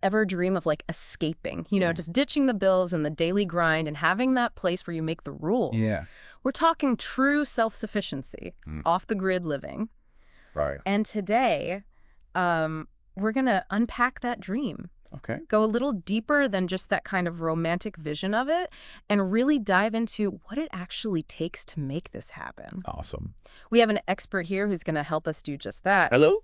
Ever dream of like escaping, you know, just ditching the bills and the daily grind and having that place where you make the rules? Yeah. We're talking true self-sufficiency, off the grid living. Right. And today, we're going to unpack that dream, Okay. go a little deeper than just that kind of romantic vision of it, and really dive into what it actually takes to make this happen. Awesome. We have an expert here who's going to help us do just that. Hello?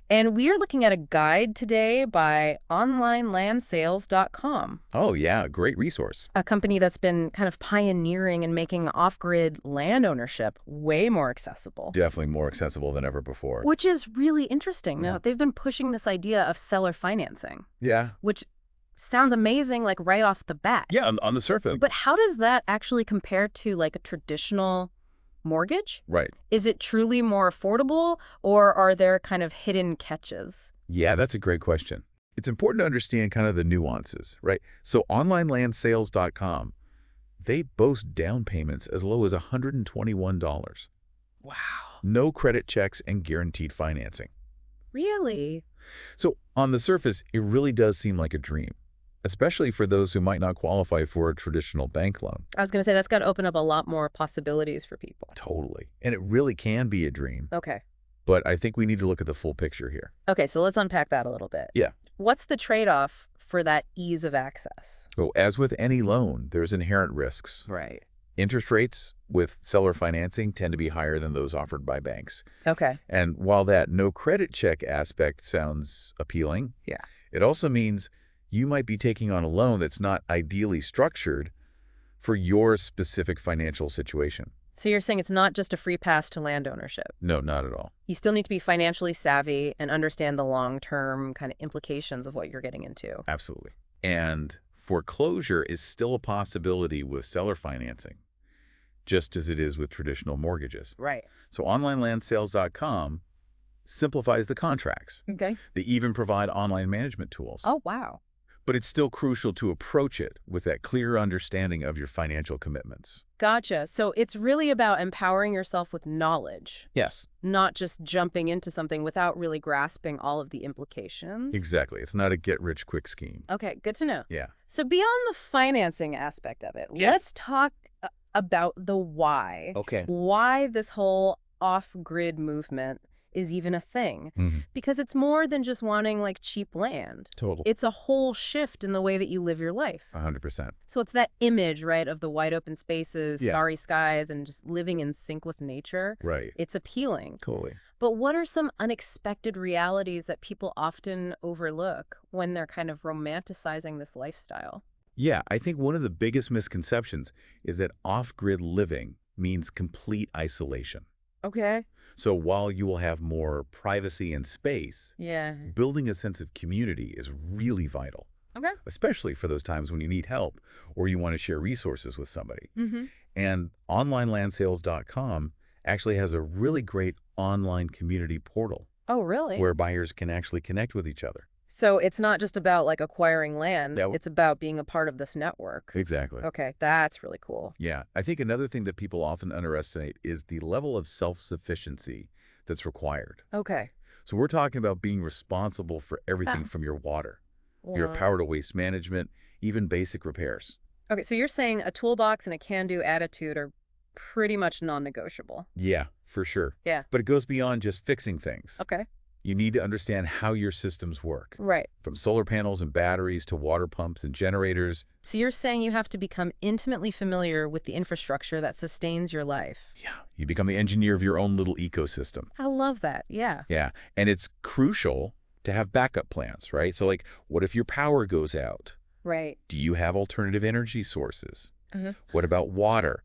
And we are looking at a guide today by onlinelandsales.com, Oh, yeah. Great resource. a company that's been kind of pioneering and making off-grid land ownership way more accessible. Definitely more accessible than ever before. Which is really interesting. Now, they've been pushing this idea of seller financing, Yeah. which sounds amazing, like right off the bat. Yeah, on the surface. But how does that actually compare to like a traditional mortgage? Right. Is it truly more affordable, or are there kind of hidden catches? Yeah, that's a great question. It's important to understand kind of the nuances, right? So onlinelandsales.com, they boast down payments as low as $121. Wow. No credit checks and guaranteed financing. Really? So on the surface, it really does seem like a dream, especially for those who might not qualify for a traditional bank loan. I was going to say that's got to open up a lot more possibilities for people. Totally. And it really can be a dream. Okay. But I think we need to look at the full picture here. Okay, so let's unpack that a little bit. Yeah. What's the trade-off for that ease of access? So as with any loan, there's inherent risks. Right. Interest rates with seller financing tend to be higher than those offered by banks. Okay. And while that no credit check aspect sounds appealing, Yeah. it also means you might be taking on a loan that's not ideally structured for your specific financial situation. So you're saying it's not just a free pass to land ownership. No, not at all. You still need to be financially savvy and understand the long-term kind of implications of what you're getting into. Absolutely. And foreclosure is still a possibility with seller financing, just as it is with traditional mortgages. Right. So onlinelandsales.com simplifies the contracts. Okay. They even provide online management tools. Oh, wow. But it's still crucial to approach it with that clear understanding of your financial commitments. Gotcha. So it's really about empowering yourself with knowledge, Yes, not just jumping into something without really grasping all of the implications. exactly. It's not a get-rich-quick scheme. Okay, good to know. Yeah. So beyond the financing aspect of it, let's talk about the why. Okay. Why this whole off-grid movement is even a thing. Because it's more than just wanting like cheap land. Total. It's a whole shift in the way that you live your life. 100%. So it's that image, right, of the wide open spaces, Yeah. starry skies, and just living in sync with nature. Right. It's appealing. Totally. But what are some unexpected realities that people often overlook when they're kind of romanticizing this lifestyle? Yeah, I think one of the biggest misconceptions is that off-grid living means complete isolation. Okay. So while you will have more privacy and space, Yeah. building a sense of community is really vital, Okay. especially for those times when you need help or you want to share resources with somebody. Mm-hmm. And onlinelandsales.com actually has a really great online community portal Oh, really? where buyers can actually connect with each other. So it's not just about like acquiring land. Yeah. It's about being a part of this network. Exactly. Okay, that's really cool. Yeah, I think another thing that people often underestimate is the level of self-sufficiency that's required. Okay. So we're talking about being responsible for everything Ah. from your water, your Wow. power to waste management, even basic repairs. Okay, so you're saying a toolbox and a can-do attitude are pretty much non-negotiable. Yeah, for sure. Yeah. But it goes beyond just fixing things. Okay. You need to understand how your systems work, Right. from solar panels and batteries to water pumps and generators. So you're saying you have to become intimately familiar with the infrastructure that sustains your life. Yeah, you become the engineer of your own little ecosystem. I love that. Yeah. Yeah, and it's crucial to have backup plans, right? So like, what if your power goes out? Right. Do you have alternative energy sources? Uh-huh. What about water,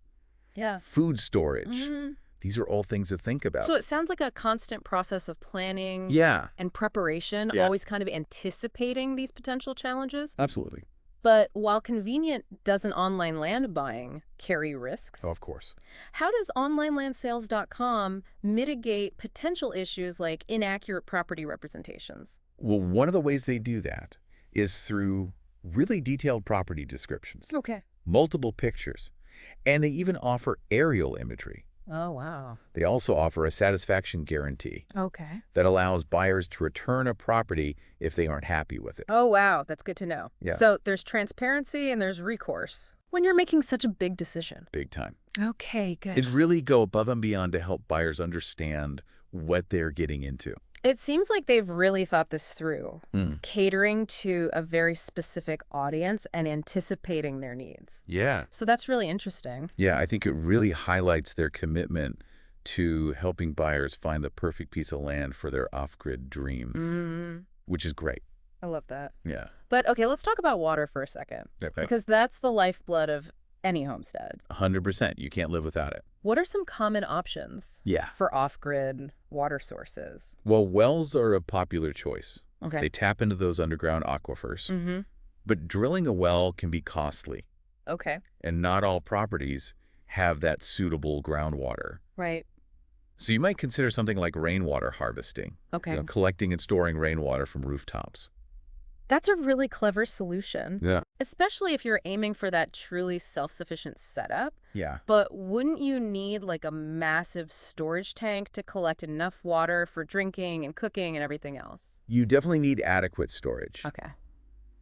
Yeah. food storage? Mhm. These are all things to think about. So it sounds like a constant process of planning Yeah, and preparation, Yeah. always kind of anticipating these potential challenges. absolutely. But while convenient, doesn't online land buying carry risks? Oh, of course. How does onlinelandsales.com mitigate potential issues like inaccurate property representations? Well, one of the ways they do that is through really detailed property descriptions, Okay. multiple pictures, and they even offer aerial imagery, Oh, wow. They also offer a satisfaction guarantee Okay. that allows buyers to return a property if they aren't happy with it. Oh, wow. That's good to know. Yeah. So there's transparency and there's recourse when you're making such a big decision. Big time. Okay, good. It really go above and beyond to help buyers understand what they're getting into. It seems like they've really thought this through, Mm. catering to a very specific audience and anticipating their needs. Yeah. So that's really interesting. Yeah, I think it really highlights their commitment to helping buyers find the perfect piece of land for their off-grid dreams, Mm, which is great. I love that. Yeah. But okay, let's talk about water for a second, Okay. because that's the lifeblood of any homestead. 100%. You can't live without it. What are some common options Yeah. for off-grid water sources? Well, wells are a popular choice. Okay. They tap into those underground aquifers. Mm-hmm. But drilling a well can be costly, Okay. and not all properties have that suitable groundwater. Right. So you might consider something like rainwater harvesting, Okay. collecting and storing rainwater from rooftops. That's a really clever solution, Yeah. especially if you're aiming for that truly self-sufficient setup. Yeah. But wouldn't you need like a massive storage tank to collect enough water for drinking and cooking and everything else? You definitely need adequate storage, Okay.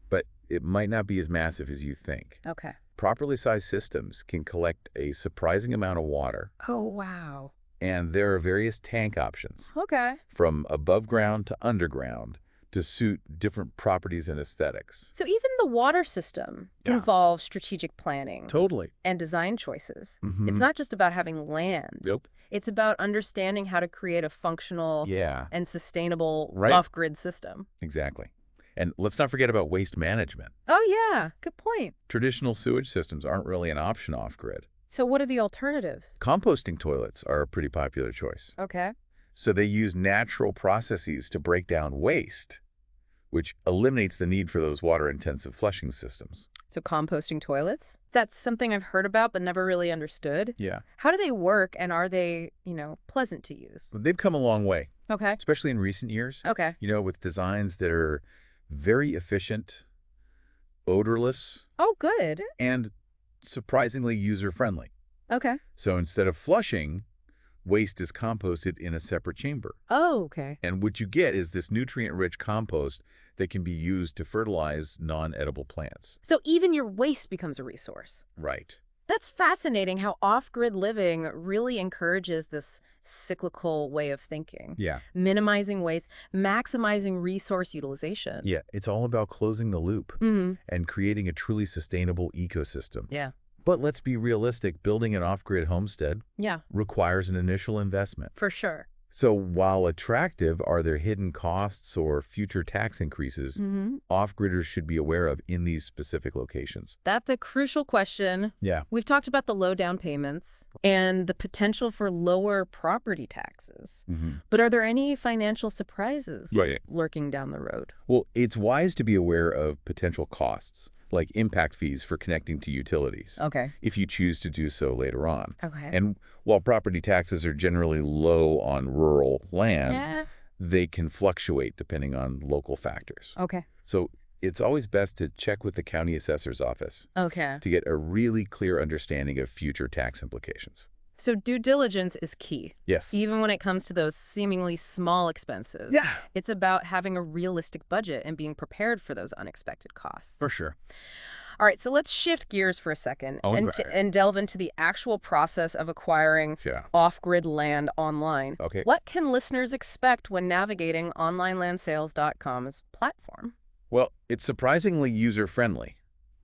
but it might not be as massive as you think. Okay. Properly sized systems can collect a surprising amount of water, Oh, wow. and there are various tank options, Okay. from above ground to underground, to suit different properties and aesthetics. So even the water system Yeah. involves strategic planning Totally. and design choices. Mhm. It's not just about having land. Yep. It's about understanding how to create a functional Yeah, and sustainable Right. off-grid system. exactly. And let's not forget about waste management. Oh, yeah. Good point. Traditional sewage systems aren't really an option off-grid. So what are the alternatives? Composting toilets are a pretty popular choice. Okay. So they use natural processes to break down waste, which eliminates the need for those water-intensive flushing systems. So composting toilets? That's something I've heard about but never really understood. Yeah. How do they work and are they, pleasant to use? They've come a long way, Okay. especially in recent years, Okay. with designs that are very efficient, odorless, Oh, good. and surprisingly user-friendly. Okay. So instead of flushing, waste is composted in a separate chamber. Oh, okay. And what you get is this nutrient-rich compost that can be used to fertilize non-edible plants. So even your waste becomes a resource. Right. That's fascinating how off-grid living really encourages this cyclical way of thinking. Yeah. Minimizing waste, maximizing resource utilization. Yeah, it's all about closing the loop Mm-hmm. and creating a truly sustainable ecosystem. Yeah. But let's be realistic, building an off-grid homestead Yeah, requires an initial investment. for sure. So while attractive are there hidden costs or future tax increases, Mm-hmm. off-gridders should be aware of in these specific locations? That's a crucial question. Yeah. We've talked about the low down payments and the potential for lower property taxes. Mm-hmm. But are there any financial surprises Right. lurking down the road? Well, it's wise to be aware of potential costs, like impact fees for connecting to utilities, Okay. if you choose to do so later on. Okay. And while property taxes are generally low on rural land, Yeah. they can fluctuate depending on local factors. Okay. So it's always best to check with the county assessor's office Okay. to get a really clear understanding of future tax implications. So due diligence is key, Yes. even when it comes to those seemingly small expenses. Yeah, It's about having a realistic budget and being prepared for those unexpected costs. for sure. All right, so let's shift gears for a second Oh, and, okay. and delve into the actual process of acquiring Yeah. off-grid land online. Okay. What can listeners expect when navigating onlinelandsales.com's platform? Well, it's surprisingly user-friendly.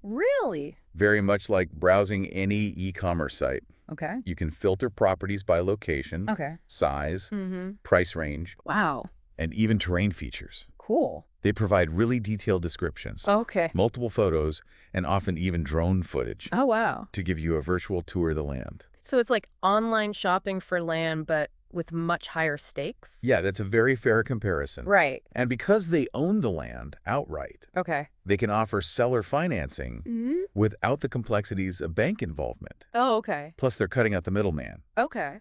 Really? Very much like browsing any e-commerce site. Okay. You can filter properties by location, Okay. size, Mm-hmm. price range, Wow. and even terrain features. Cool. They provide really detailed descriptions, Okay. multiple photos, and often even drone footage Oh, wow. to give you a virtual tour of the land. So it's like online shopping for land, but with much higher stakes? Yeah, that's a very fair comparison. Right. And because they own the land outright, Okay. they can offer seller financing Mm-hmm. without the complexities of bank involvement. Oh, okay. Plus, they're cutting out the middleman. Okay.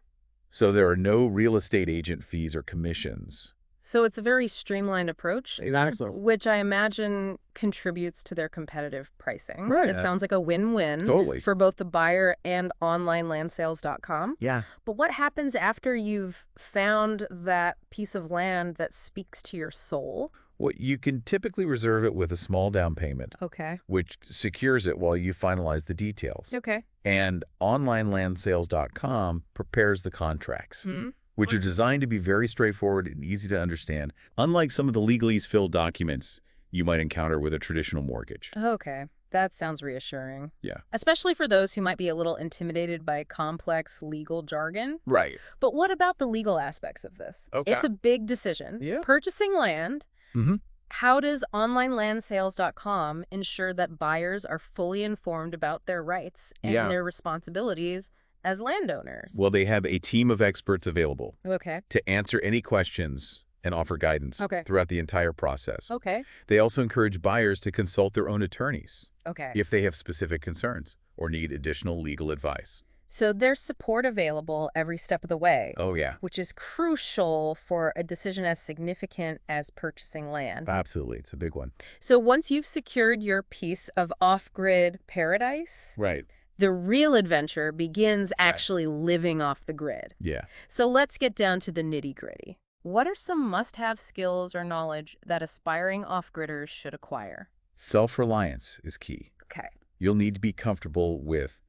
So there are no real estate agent fees or commissions. So it's a very streamlined approach, Exactly. which I imagine contributes to their competitive pricing. Right. It sounds like a win-win Totally. for both the buyer and onlinelandsales.com. Yeah. But what happens after you've found that piece of land that speaks to your soul? Well, you can typically reserve it with a small down payment, Okay. which secures it while you finalize the details. Okay. And onlinelandsales.com prepares the contracts, Hmm. which are designed to be very straightforward and easy to understand, unlike some of the legalese-filled documents you might encounter with a traditional mortgage. Okay. That sounds reassuring. Yeah. Especially for those who might be a little intimidated by complex legal jargon. Right. But what about the legal aspects of this? Okay. It's a big decision. Yeah. Purchasing land. Mm-hmm. How does onlinelandsales.com ensure that buyers are fully informed about their rights and Yeah. their responsibilities as landowners? Well, they have a team of experts available Okay. to answer any questions and offer guidance Okay. throughout the entire process. Okay. They also encourage buyers to consult their own attorneys Okay. if they have specific concerns or need additional legal advice. So there's support available every step of the way, Oh, yeah. which is crucial for a decision as significant as purchasing land. Absolutely. It's a big one. So once you've secured your piece of off-grid paradise, Right. the real adventure begins actually living off the grid. Yeah. So let's get down to the nitty-gritty. What are some must-have skills or knowledge that aspiring off-gridders should acquire? Self-reliance is key. Okay. You'll need to be comfortable with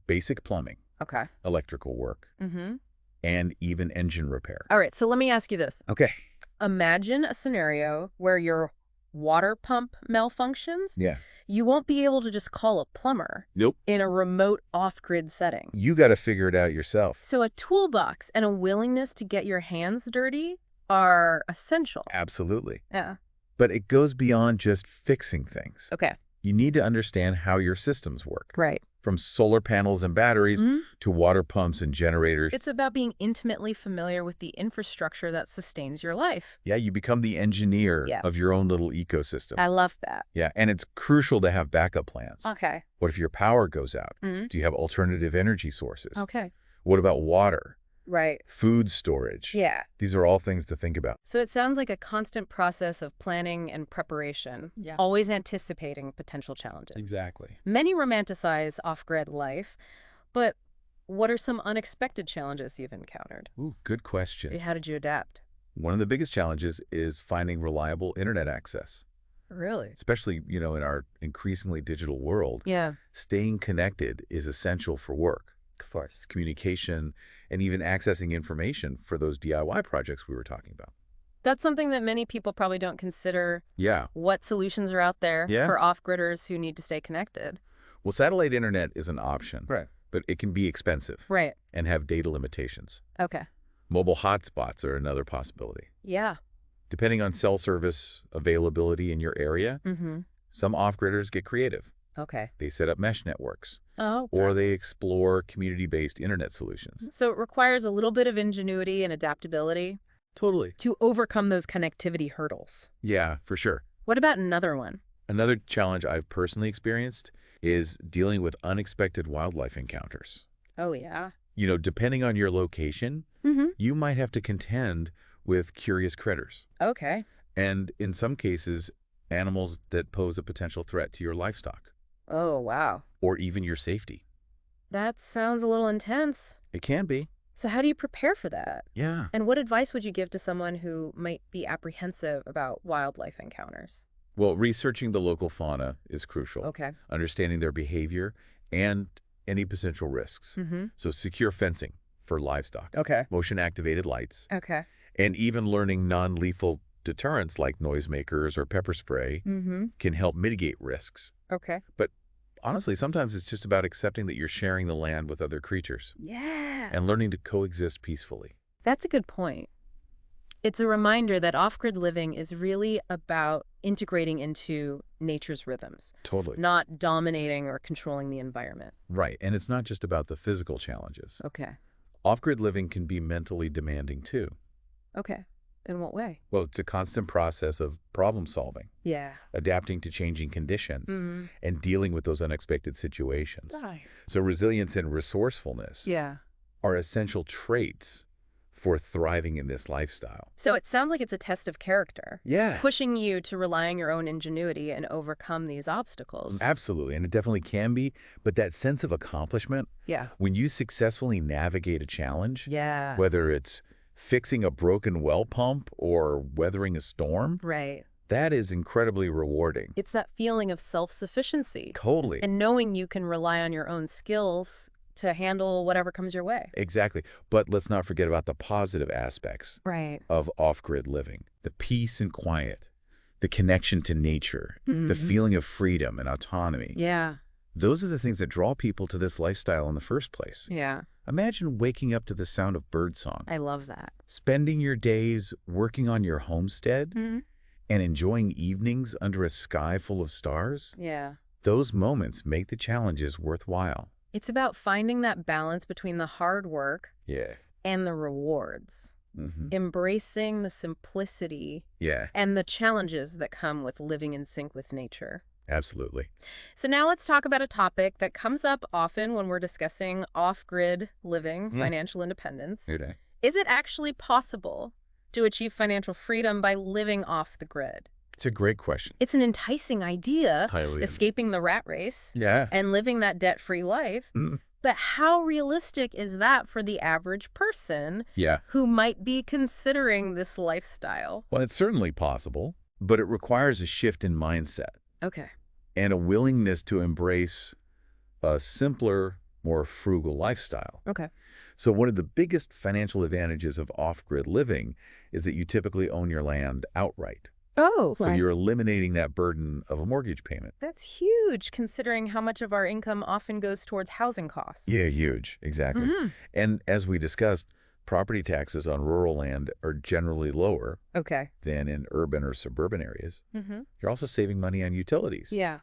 basic plumbing, Okay. electrical work, Mm-hmm. and even engine repair. All right, so let me ask you this. Okay. Imagine a scenario where your water pump malfunctions. Yeah. You won't be able to just call a plumber Nope. in a remote off-grid setting. You got to figure it out yourself. So a toolbox and a willingness to get your hands dirty are essential. Absolutely. Yeah. But it goes beyond just fixing things. Okay. You need to understand how your systems work, Right. from solar panels and batteries Mhm. to water pumps and generators. It's about being intimately familiar with the infrastructure that sustains your life. Yeah, you become the engineer Yeah. of your own little ecosystem. I love that. Yeah, and it's crucial to have backup plans. Okay. What if your power goes out? Mhm. Do you have alternative energy sources? Okay. What about water, Right. food storage? Yeah. These are all things to think about. So it sounds like a constant process of planning and preparation, always anticipating potential challenges. Exactly. Many romanticize off-grid life, but what are some unexpected challenges you've encountered? Ooh, good question. How did you adapt? One of the biggest challenges is finding reliable internet access, Really? especially, in our increasingly digital world. Yeah, Staying connected is essential for work, of course. communication, and even accessing information for those DIY projects we were talking about. That's something that many people probably don't consider. Yeah. What solutions are out there Yeah. for off-gridders who need to stay connected? Well, satellite internet is an option, Right. but it can be expensive Right. and have data limitations. Okay. Mobile hotspots are another possibility. Yeah. Depending on cell service availability in your area, Mm-hmm. some off-gridders get creative. Okay. They set up mesh networks, Oh. or they explore community-based internet solutions. So it requires a little bit of ingenuity and adaptability Totally. to overcome those connectivity hurdles. Yeah, for sure. What about another one? Another challenge I've personally experienced is dealing with unexpected wildlife encounters. Oh, yeah. Depending on your location, Mm-hmm. you might have to contend with curious critters. Okay. And in some cases, animals that pose a potential threat to your livestock Oh, wow. or even your safety. That sounds a little intense. It can be. So how do you prepare for that? Yeah. And what advice would you give to someone who might be apprehensive about wildlife encounters? Well, researching the local fauna is crucial. Okay. Understanding their behavior and any potential risks. Mm-hmm. So secure fencing for livestock, Okay. motion-activated lights, Okay. and even learning non-lethal deterrents like noisemakers or pepper spray Mm-hmm. can help mitigate risks. Okay. Honestly, sometimes it's just about accepting that you're sharing the land with other creatures Yeah. and learning to coexist peacefully. That's a good point. It's a reminder that off-grid living is really about integrating into nature's rhythms, Totally. not dominating or controlling the environment. Right. And it's not just about the physical challenges. Okay. Off-grid living can be mentally demanding too. Okay. In what way? Well, it's a constant process of problem solving, Yeah. adapting to changing conditions, Mm-hmm. and dealing with those unexpected situations. Right. So resilience and resourcefulness Yeah. are essential traits for thriving in this lifestyle. So it sounds like it's a test of character, Yeah. pushing you to rely on your own ingenuity and overcome these obstacles. Absolutely, and it definitely can be, but that sense of accomplishment, Yeah. when you successfully navigate a challenge, Yeah. whether it's fixing a broken well pump or weathering a storm, Right. that is incredibly rewarding. It's that feeling of self-sufficiency Totally. and knowing you can rely on your own skills to handle whatever comes your way. Exactly. But let's not forget about the positive aspects Right. of off-grid living. The peace and quiet, the connection to nature, the feeling of freedom and autonomy. Yeah. Those are the things that draw people to this lifestyle in the first place. Yeah. Imagine waking up to the sound of birdsong, I love that. spending your days working on your homestead, Mm-hmm. and enjoying evenings under a sky full of stars. Yeah. Those moments make the challenges worthwhile. It's about finding that balance between the hard work Yeah. and the rewards, embracing the simplicity Yeah, and the challenges that come with living in sync with nature. absolutely. So now let's talk about a topic that comes up often when we're discussing off-grid living, financial independence. Okay. Is it actually possible to achieve financial freedom by living off the grid? It's a great question. It's an enticing idea, Highly. escaping the rat race Yeah. and living that debt-free life. Mm. But how realistic is that for the average person Yeah. who might be considering this lifestyle? Well, it's certainly possible, but it requires a shift in mindset Okay. and a willingness to embrace a simpler, more frugal lifestyle. Okay. So one of the biggest financial advantages of off-grid living is that you typically own your land outright. Oh, So you're eliminating that burden of a mortgage payment. That's huge, considering how much of our income often goes towards housing costs. Yeah, huge. Exactly. And as we discussed, property taxes on rural land are generally lower Okay. than in urban or suburban areas. Mm-hmm. You're also saving money on utilities Yeah.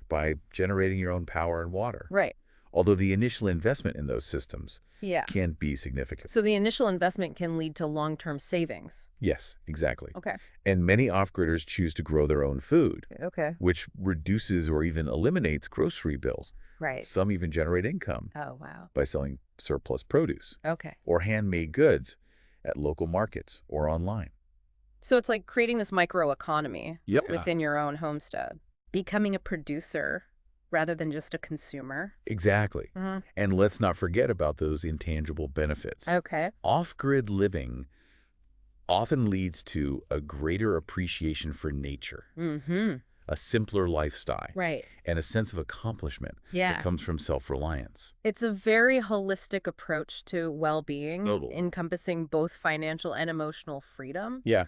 by generating your own power and water. Right. Although the initial investment in those systems Yeah. can be significant. So the initial investment can lead to long-term savings. Yes, exactly. Okay. And many off-gridders choose to grow their own food, Okay. which reduces or even eliminates grocery bills. Right. Some even generate income Oh, wow. by selling surplus produce Okay. or handmade goods at local markets or online. So it's like creating this microeconomy Yep. within your own homestead, becoming a producer rather than just a consumer. Exactly. Mm-hmm. And let's not forget about those intangible benefits. Okay. Off-grid living often leads to a greater appreciation for nature, Mm-hmm. a simpler lifestyle, Right. and a sense of accomplishment Yeah. that comes from self-reliance. It's a very holistic approach to well-being, Totally. encompassing both financial and emotional freedom. Yeah.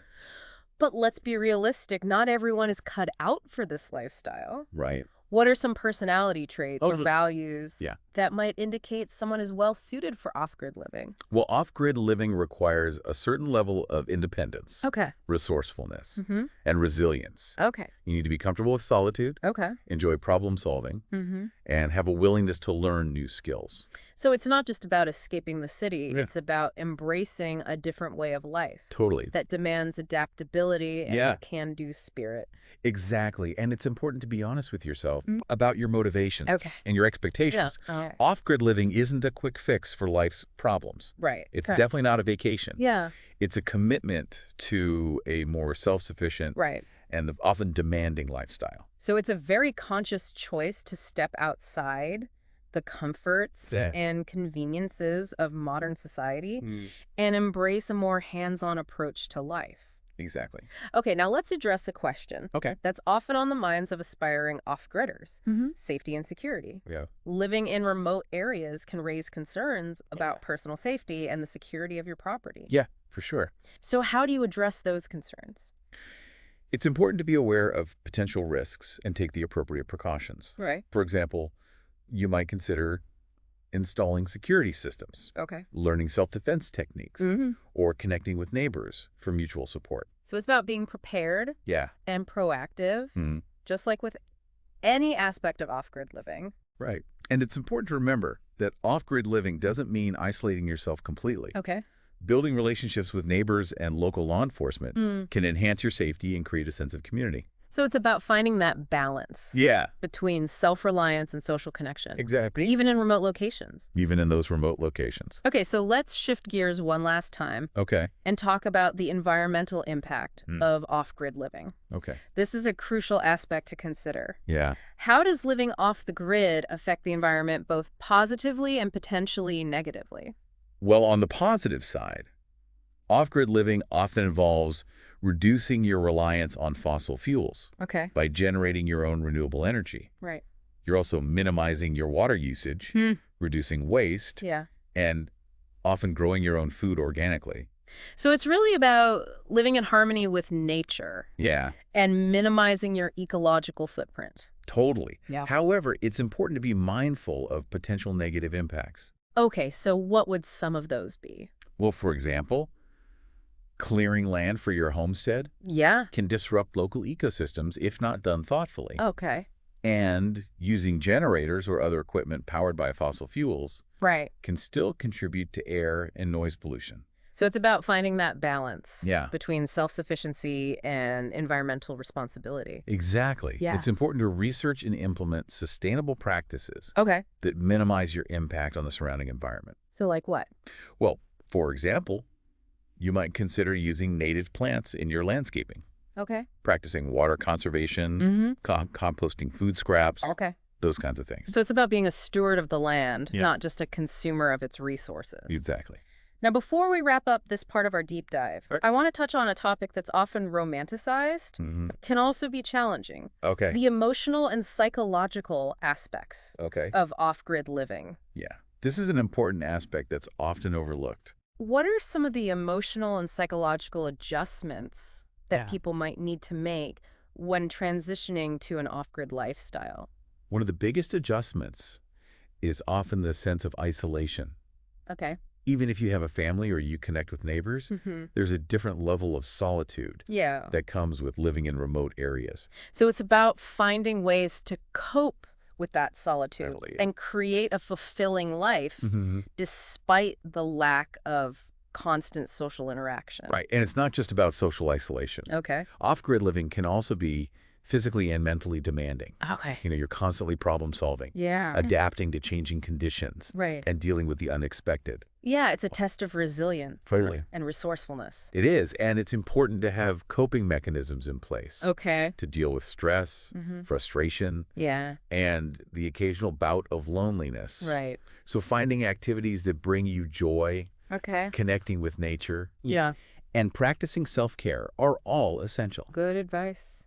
But let's be realistic, not everyone is cut out for this lifestyle. Right. What are some personality traits Oh, or values yeah. that might indicate someone is well suited for off-grid living? Well, off-grid living requires a certain level of independence, Okay. resourcefulness, Mm-hmm. and resilience. Okay. You need to be comfortable with solitude, Okay. enjoy problem solving, Mm-hmm. and have a willingness to learn new skills. So it's not just about escaping the city. Yeah. It's about embracing a different way of life Totally. that demands adaptability and Yeah. a can-do spirit. Exactly. And it's important to be honest with yourself about your motivations Okay. and your expectations. Yeah. Off-grid living isn't a quick fix for life's problems. Right. It's Correct. definitely not a vacation. Yeah. It's a commitment to a more self-sufficient Right. and often demanding lifestyle. So it's a very conscious choice to step outside the comforts Yeah. and conveniences of modern society Mm. and embrace a more hands-on approach to life. Exactly. Okay, now let's address a question Okay. that's often on the minds of aspiring off-gridders. Mm-hmm. Safety and security. Yeah. Living in remote areas can raise concerns about personal safety and the security of your property. Yeah, for sure. So how do you address those concerns? It's important to be aware of potential risks and take the appropriate precautions. Right. For example, you might consider installing security systems, Okay. learning self-defense techniques, Mm-hmm. or connecting with neighbors for mutual support. So it's about being prepared Yeah. and proactive, just like with any aspect of off-grid living. Right. And it's important to remember that off-grid living doesn't mean isolating yourself completely. Okay. Building relationships with neighbors and local law enforcement can enhance your safety and create a sense of community. So it's about finding that balance Yeah, between self-reliance and social connection, exactly. even in remote locations. Even in those remote locations. Okay, so let's shift gears one last time Okay. and talk about the environmental impact Hmm. of off-grid living. Okay. This is a crucial aspect to consider. Yeah. How does living off the grid affect the environment both positively and potentially negatively? Well, on the positive side, off-grid living often involves reducing your reliance on fossil fuels Okay, by generating your own renewable energy. right. You're also minimizing your water usage, Hmm. reducing waste, Yeah. and often growing your own food organically. So it's really about living in harmony with nature Yeah, and minimizing your ecological footprint. totally. Yeah. However, it's important to be mindful of potential negative impacts. Okay, so what would some of those be? Well, for example, clearing land for your homestead Yeah. can disrupt local ecosystems if not done thoughtfully. Okay. And using generators or other equipment powered by fossil fuels Right. can still contribute to air and noise pollution. So it's about finding that balance Yeah. between self-sufficiency and environmental responsibility. Exactly. Yeah. It's important to research and implement sustainable practices Okay. that minimize your impact on the surrounding environment. So like what? Well, for example, you might consider using native plants in your landscaping, Okay. practicing water conservation, Mm-hmm. composting food scraps, Okay. those kinds of things. So it's about being a steward of the land, Yeah. not just a consumer of its resources. Exactly. Now, before we wrap up this part of our deep dive, Right. I want to touch on a topic that's often romanticized, Hmm. can also be challenging. Okay. The emotional and psychological aspects Okay. of off-grid living. Yeah. This is an important aspect that's often overlooked. What are some of the emotional and psychological adjustments that Yeah. people might need to make when transitioning to an off-grid lifestyle? One of the biggest adjustments is often the sense of isolation. Okay. Even if you have a family or you connect with neighbors, Mm-hmm. there's a different level of solitude Yeah. that comes with living in remote areas. So it's about finding ways to cope with that solitude Totally. and create a fulfilling life Mm-hmm. despite the lack of constant social interaction. Right. And it's not just about social isolation. Okay. Off-grid living can also be physically and mentally demanding. Okay. You're constantly problem solving, Yeah. adapting to changing conditions, Right. and dealing with the unexpected. Yeah, it's a test of resilience Totally. and resourcefulness. It is, and it's important to have coping mechanisms in place Okay. to deal with stress, Mm-hmm. frustration, Yeah. and the occasional bout of loneliness. Right. So finding activities that bring you joy, Okay. connecting with nature, Yeah. and practicing self-care are all essential. Good advice.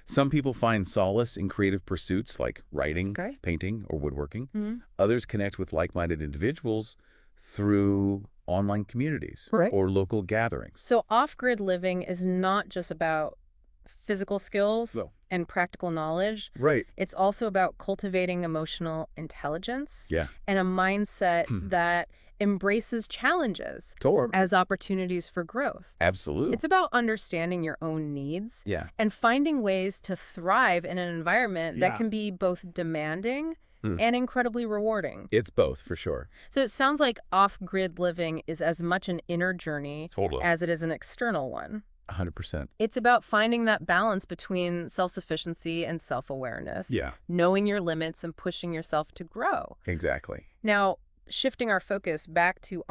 Some people find solace in creative pursuits like writing, Okay. painting, or woodworking. Mm-hmm. Others connect with like-minded individuals through online communities Right. or local gatherings. So off-grid living is not just about physical skills No. and practical knowledge. Right. It's also about cultivating emotional intelligence Yeah. and a mindset Hmm. that embraces challenges Totally. as opportunities for growth. Absolutely. It's about understanding your own needs Yeah. and finding ways to thrive in an environment Yeah. that can be both demanding Hmm. and incredibly rewarding. It's both, for sure. So it sounds like off-grid living is as much an inner journey Totally. as it is an external one. 100%. It's about finding that balance between self-sufficiency and self-awareness, Yeah, knowing your limits and pushing yourself to grow. exactly. Now, shifting our focus back to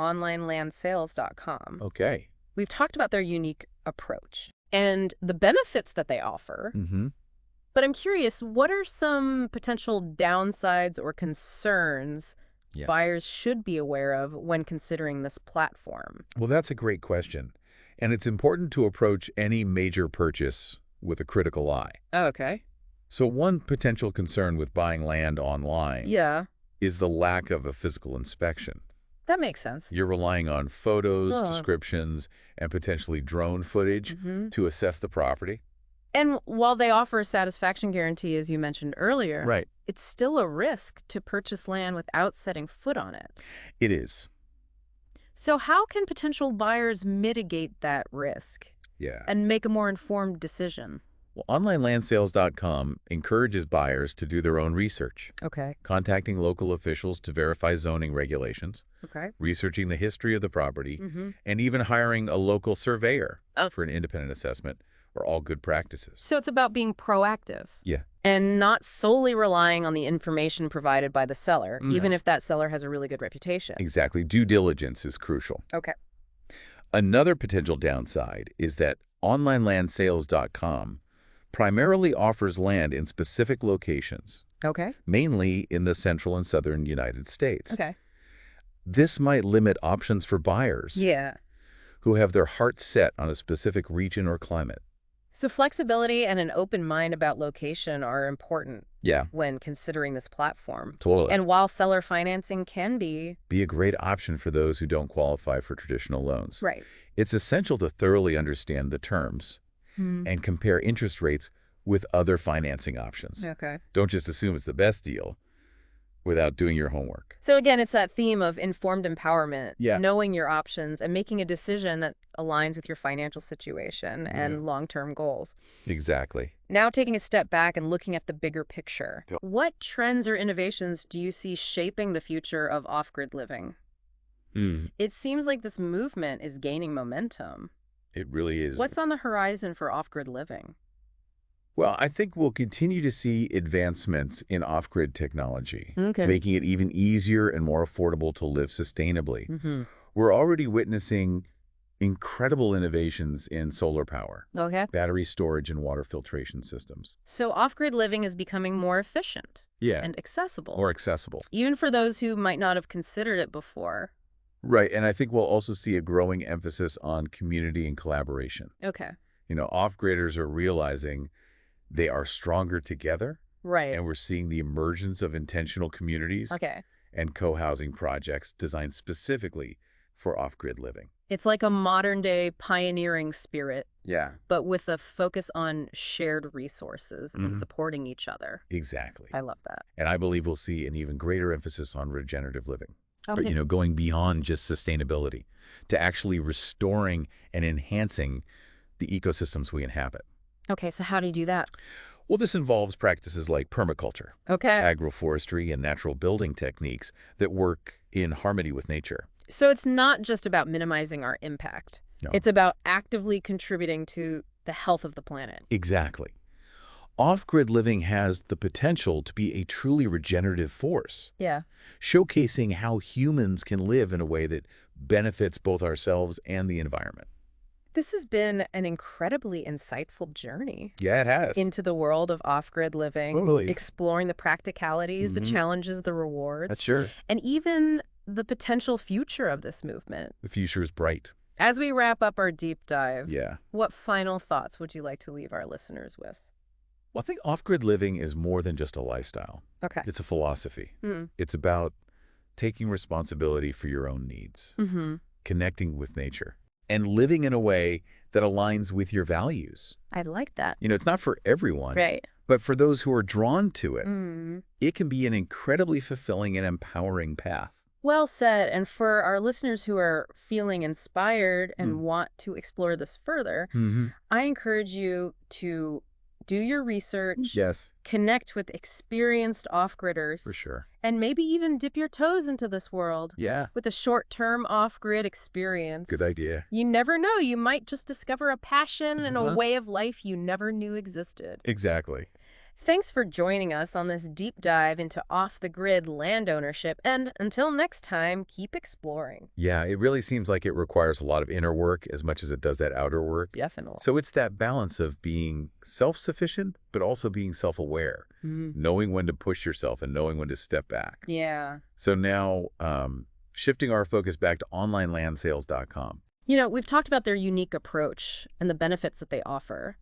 onlinelandsales.com, Okay. we've talked about their unique approach and the benefits that they offer. Mm-hmm. But I'm curious, what are some potential downsides or concerns Yeah. buyers should be aware of when considering this platform? Well, that's a great question. And it's important to approach any major purchase with a critical eye. Oh, okay. So one potential concern with buying land online Yeah, is the lack of a physical inspection. that makes sense. You're relying on photos, Huh. descriptions, and potentially drone footage Hmm. to assess the property. And while they offer a satisfaction guarantee, as you mentioned earlier, Right. it's still a risk to purchase land without setting foot on it. It is. So how can potential buyers mitigate that risk Yeah. and make a more informed decision? Well, onlinelandsales.com encourages buyers to do their own research, Okay. contacting local officials to verify zoning regulations, Okay. researching the history of the property, Mm-hmm. and even hiring a local surveyor Oh. for an independent assessment are all good practices. So it's about being proactive Yeah. and not solely relying on the information provided by the seller, even No. if that seller has a really good reputation. Exactly. Due diligence is crucial. Okay. Another potential downside is that onlinelandsales.com primarily offers land in specific locations, Okay. mainly in the central and southern United States. Okay. This might limit options for buyers Yeah. who have their hearts set on a specific region or climate. So flexibility and an open mind about location are important Yeah, when considering this platform. totally. And while seller financing can be Be a great option for those who don't qualify for traditional loans. right. It's essential to thoroughly understand the terms and compare interest rates with other financing options. Okay. Don't just assume it's the best deal without doing your homework. So again, it's that theme of informed empowerment, Yeah. knowing your options and making a decision that aligns with your financial situation and long-term goals. Exactly. Now taking a step back and looking at the bigger picture, Yep. what trends or innovations do you see shaping the future of off-grid living? It seems like this movement is gaining momentum. It really is. What's on the horizon for off-grid living? Well, I think we'll continue to see advancements in off-grid technology, Okay. making it even easier and more affordable to live sustainably. We're already witnessing incredible innovations in solar power, Okay. battery storage, and water filtration systems. So off-grid living is becoming more efficient Yeah, and accessible, more accessible. even for those who might not have considered it before. Right, and I think we'll also see a growing emphasis on community and collaboration. Okay. Off-gridders are realizing they are stronger together, Right. and we're seeing the emergence of intentional communities Okay. and co-housing projects designed specifically for off-grid living. It's like a modern-day pioneering spirit, Yeah, but with a focus on shared resources and supporting each other. exactly. I love that. And I believe we'll see an even greater emphasis on regenerative living. Okay. But, going beyond just sustainability to actually restoring and enhancing the ecosystems we inhabit. Okay, so how do you do that? Well, this involves practices like permaculture, Okay. agroforestry, and natural building techniques that work in harmony with nature. So it's not just about minimizing our impact. No. It's about actively contributing to the health of the planet. Exactly. Off-grid living has the potential to be a truly regenerative force, Yeah. showcasing how humans can live in a way that benefits both ourselves and the environment. This has been an incredibly insightful journey Yeah, it has. into the world of off-grid living, Totally. exploring the practicalities, the Mhm. challenges, the rewards, That's sure. and even the potential future of this movement. The future is bright. As we wrap up our deep dive, Yeah. what final thoughts would you like to leave our listeners with? Well, I think off-grid living is more than just a lifestyle. Okay. It's a philosophy. Mm. It's about taking responsibility for your own needs, Mm-hmm. connecting with nature, and living in a way that aligns with your values. I like that. It's not for everyone, Right. but for those who are drawn to it, Mm. it can be an incredibly fulfilling and empowering path. Well said. And for our listeners who are feeling inspired and want to explore this further, I encourage you to do your research, Yes, connect with experienced off-gridders, for sure. and maybe even dip your toes into this world Yeah, with a short-term off-grid experience. good idea. You never know. You might just discover a passion and a Uh-huh. way of life you never knew existed. Exactly. Thanks for joining us on this deep dive into off-the-grid land ownership. And until next time, keep exploring. Yeah, it really seems like it requires a lot of inner work as much as it does that outer work. Definitely. So it's that balance of being self-sufficient, but also being self-aware, knowing when to push yourself and knowing when to step back. Yeah. So now, shifting our focus back to onlinelandsales.com. We've talked about their unique approach and the benefits that they offer.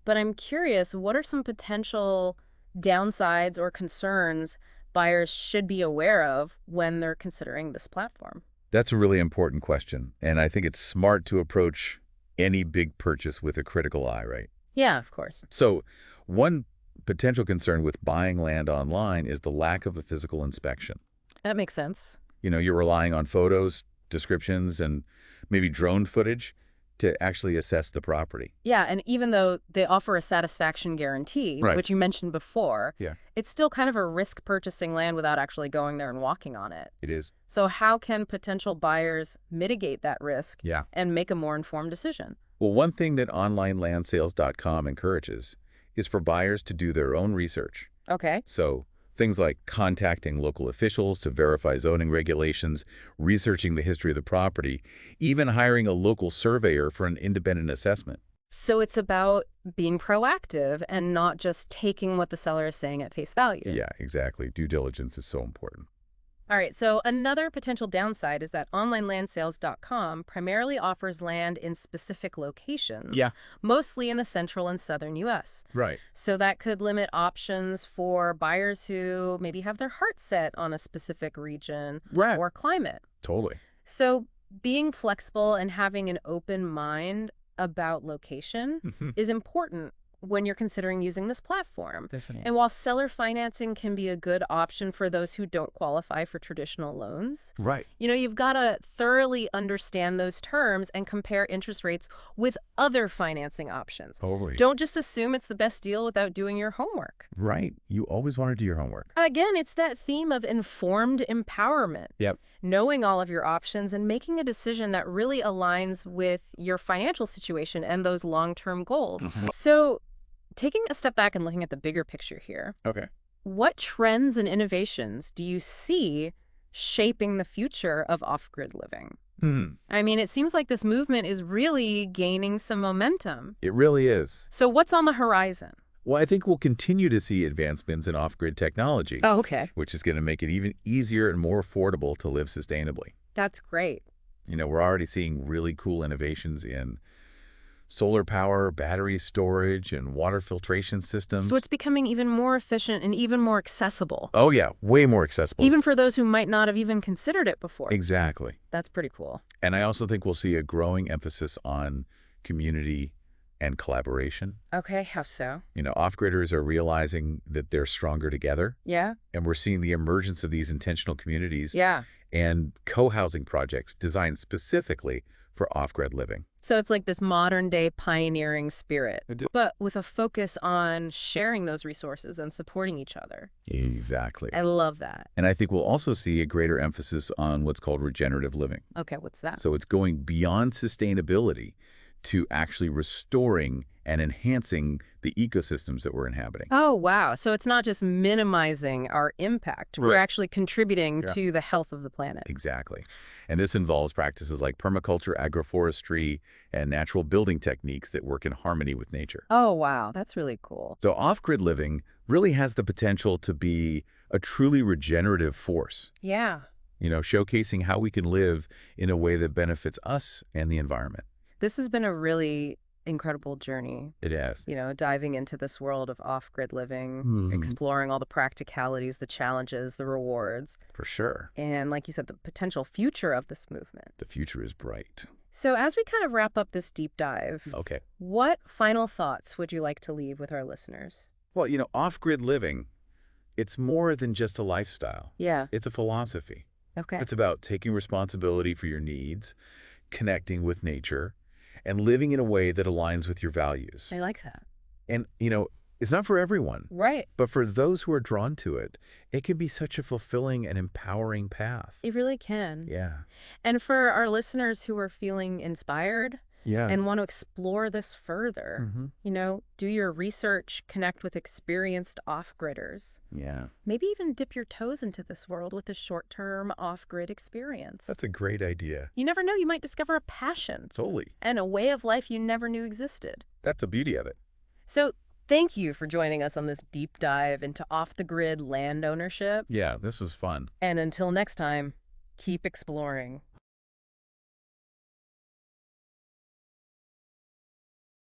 But I'm curious, what are some potential downsides or concerns buyers should be aware of when they're considering this platform? That's a really important question, and I think it's smart to approach any big purchase with a critical eye, right? Yeah, of course. So one potential concern with buying land online is the lack of a physical inspection. That makes sense. You're relying on photos, descriptions, and maybe drone footage to actually assess the property. Yeah, and even though they offer a satisfaction guarantee, Right. which you mentioned before, Yeah. it's still kind of a risk purchasing land without actually going there and walking on it. It is. So how can potential buyers mitigate that risk Yeah. and make a more informed decision? Well, one thing that onlinelandsales.com encourages is for buyers to do their own research. Okay. So things like contacting local officials to verify zoning regulations, researching the history of the property, even hiring a local surveyor for an independent assessment. So it's about being proactive and not just taking what the seller is saying at face value. Yeah, exactly. Due diligence is so important. All right, so another potential downside is that onlinelandsales.com primarily offers land in specific locations, Yeah. mostly in the central and southern U.S. Right. So that could limit options for buyers who maybe have their heart set on a specific region Right. or climate. Totally. So being flexible and having an open mind about location is important when you're considering using this platform. Definitely. And while seller financing can be a good option for those who don't qualify for traditional loans, Right. you've got to thoroughly understand those terms and compare interest rates with other financing options. Totally. Don't just assume it's the best deal without doing your homework. Right. You always want to do your homework. Again, it's that theme of informed empowerment. Yep. Knowing all of your options and making a decision that really aligns with your financial situation and those long-term goals. So, taking a step back and looking at the bigger picture here, Okay. what trends and innovations do you see shaping the future of off-grid living? I mean, it seems like this movement is really gaining some momentum. It really is. So what's on the horizon? Well, I think we'll continue to see advancements in off-grid technology, Oh, okay. which is going to make it even easier and more affordable to live sustainably. That's great. We're already seeing really cool innovations in solar power, battery storage, and water filtration systems. So it's becoming even more efficient and even more accessible. Oh, yeah, way more accessible. Even for those who might not have even considered it before. Exactly. That's pretty cool. And I also think we'll see a growing emphasis on community and collaboration. Okay, how so? Off-gridders are realizing that they're stronger together, Yeah? and we're seeing the emergence of these intentional communities Yeah. and co-housing projects designed specifically for off-grid living. So it's like this modern-day pioneering spirit, I do. but with a focus on sharing those resources and supporting each other. Exactly. I love that. And I think we'll also see a greater emphasis on what's called regenerative living. Okay, what's that? So it's going beyond sustainability to actually restoring and enhancing the ecosystems that we're inhabiting. Oh, wow. So it's not just minimizing our impact. We're Right. actually contributing Yeah. to the health of the planet. Exactly. And this involves practices like permaculture, agroforestry, and natural building techniques that work in harmony with nature. Oh, wow. That's really cool. So off-grid living really has the potential to be a truly regenerative force, Yeah. showcasing how we can live in a way that benefits us and the environment. This has been a really incredible journey, It has. diving into this world of off-grid living, exploring all the practicalities, the challenges, the rewards, For sure. and like you said, the potential future of this movement. The future is bright. So as we kind of wrap up this deep dive, Okay. what final thoughts would you like to leave with our listeners? Well, off-grid living, it's more than just a lifestyle. Yeah. It's a philosophy. Okay. It's about taking responsibility for your needs, connecting with nature, and living in a way that aligns with your values. I like that. And, it's not for everyone, Right. but for those who are drawn to it, it can be such a fulfilling and empowering path. It really can. Yeah. And for our listeners who are feeling inspired Yeah. and want to explore this further, do your research, connect with experienced off-gridders. Yeah. Maybe even dip your toes into this world with a short-term off-grid experience. That's a great idea. You never know, you might discover a passion Totally. and a way of life you never knew existed. That's the beauty of it. So thank you for joining us on this deep dive into off-the-grid land ownership. Yeah, this was fun. And until next time, keep exploring.